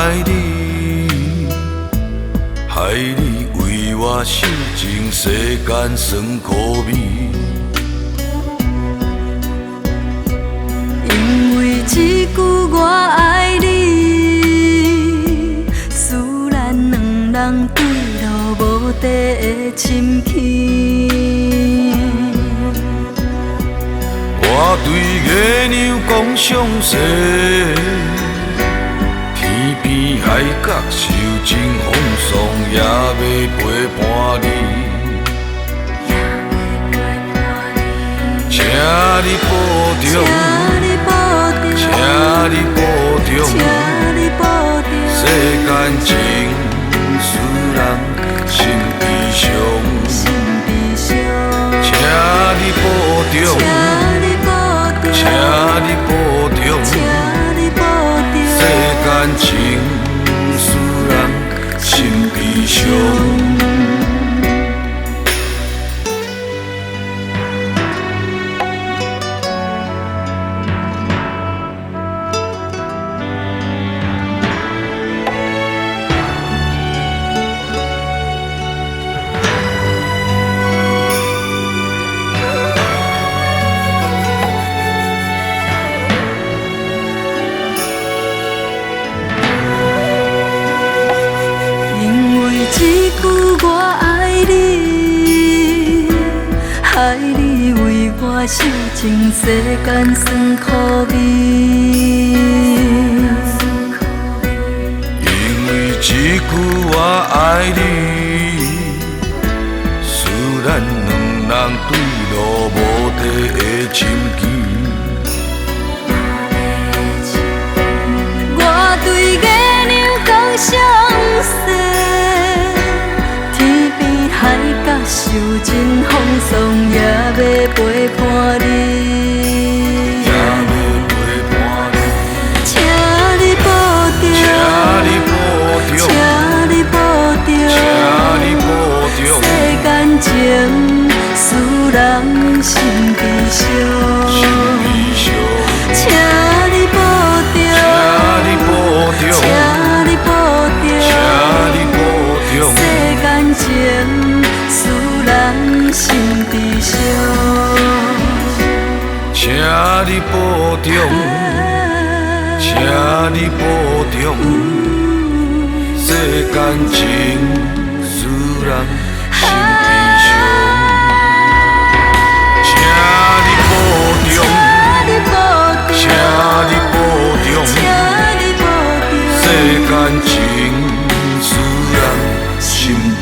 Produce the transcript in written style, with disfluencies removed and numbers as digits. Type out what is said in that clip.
爱你，害你为我受尽世间酸苦味。因为一句我爱你，使咱两人对路无地的深情。我对月亮讲相思，天边海角受尽风霜，也要陪伴你。请你保重，请你保重，世间情使人心悲伤。请你保重，请你保重，世间情使人心悲伤。一句我爱你，害你为我受尽世间酸苦味。因为一句我爱你，使咱两人对路无地的深情。我对月亮讲相思。海角受尽风霜，也要陪伴你。请你保重，请你保重，世间情使人心悲伤。请你保重，请你保重，世间情。心悲伤，请你保重，请你保重，世间情使人心悲伤。请你保重，请你保重，世间情使人心悲伤。